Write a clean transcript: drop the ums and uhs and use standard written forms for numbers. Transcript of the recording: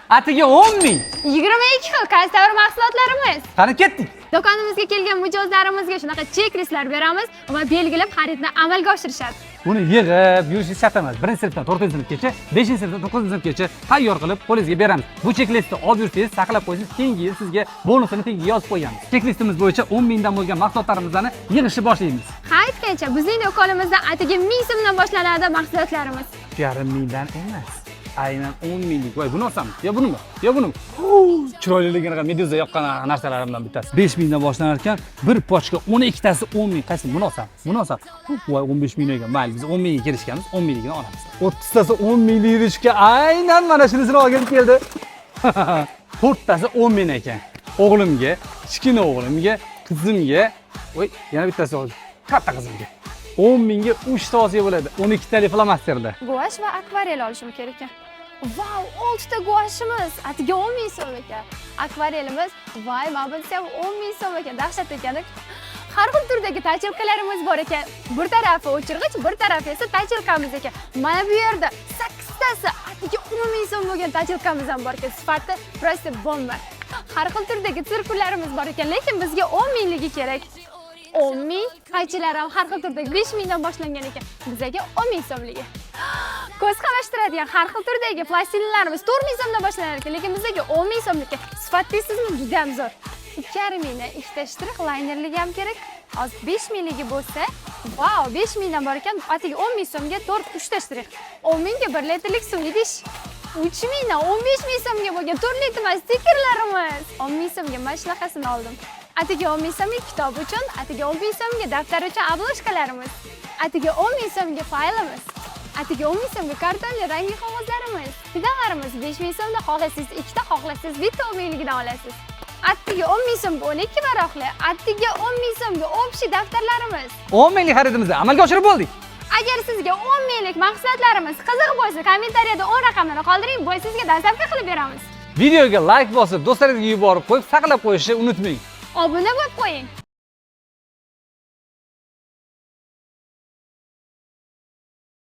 Atiga 10 ming. 22 xil qaysi davr mahsulotlarimiz. Qani ketdik. Do'konimizga kelgan mijozlarimizga shunaqa chek-listlar beramiz va belgilab xaridni amalga oshirishadi. Buni yig'ib yurish shart emas. 1-sinfdan 4-sinfgacha, 5-sinfdan 9-sinfgacha tayyor qilib qo'lingizga beramiz. Bu chek-listni olib yursangiz, saqlab qo'ysangiz, keyingi yil sizga bonusini teng yozib qo'yamiz. Chek-listimiz bo'yicha 10 mingdan bo'lgan mahsulotlarimizni yig'ishni boshlaymiz. Ha aytgancha bizning do'konimizda atigi 1000 so'mdan boshlanadi mahsulotlarimiz. 1,5 mingdan emas. Aynan 10 minglik. Voy, buni olsam, yo bunimi? Yo bunimi? Chiroyliligini qara, Meduza yoqqan narsalarimdan bittasi. 5 mingdan boshlanar ekan, bir pochka 12 tasi 10 ming. Qaysi buni olsam? Buni olsam. Voy, 15 ming ekan. Mayli, biz 10 mingga kelishganmiz, 10 mingligini olamiz. 30 tasi 10 minglik yurishga aynan mana shunisini olib keldi. 4 tasi 10 ming ekan. O'g'limga, kichkina o'g'limga, qizimga, voy, yana bittasi katta qizimga. 10 mingga 3 tavsiya bo'ladi. 12 talik flomasterda. Guash va akvarel olishim kerak ekan. Vau, 6 ta guashimiz. Atiga 10 ming so'm ekan. Akvarelimiz, voy, mana bunisi ham 10 ming so'm ekan. Dahshat ekan. Har xil turdagi tachilkalarimiz bor ekan. Bir tarafi o'chirg'ich, bir tarafi esa tachilkamiz ekan. Mana bu yerda 8 tasi atiga 10 ming so'm bo'lgan tachilkamiz ham bor ekan. Sifati просто bomba. Har xil turdagi sirkullarimiz bor ekan, lekin bizga 10 mingligi kerak. 10 ming, qaychilar ham har xil turdagi 5 mingdan boshlangan ekan. Bizga 10 ming so'mligi. Ko'z qamashtiradigan har xil turdagi plastilinlarimiz 4 ming so'mdan boshlanar ekan, lekin bizga 10 ming so'mlik. Sifatisizmi juda ham zo'r. 2,5 mingdan ikkita shtrix laynerligi ham kerak. Hozir 5 mingligi bo'lsa, vau, 5 mingdan bor ekan, atiga 10 ming so'mga 3 ta shtrix. 10 mingga 1 litrlik suv idish. 3 mingdan 15 ming so'mga bo'lgan 4 litr stikerlarimiz. 10 ming so'mga mana shunaqasini oldim. Atiga 10 ming so'mga kitob uchun, atiga 10 ming so'mga daftar uchun obloshkalarimiz. Atiga 10 ming so'mga faylimiz. Atiga 10 ming so'mga kartonli rangli qog'ozlarimiz. Fidalarimiz 5 ming so'mda xohlasangiz 2 ta, xohlasangiz bitta 10 mingligidan olasiz. Atiga 10 ming so'mga 12 baroqli, atiga 10 ming so'mga общий daftarlarimiz. 10 minglik xaridimizni amalga oshirib bo'ldik. Agar sizga 10 minglik mahsulotlarimiz qiziq bo'lsa, kommentariyada 10 raqamini qoldiring, biz sizga dastlabki qilib beramiz. Videoga like bosib, do'stlaringizga yuborib qo'yib, saqlab qo'yishni unutmang. Obuna bo'lib qo'ying.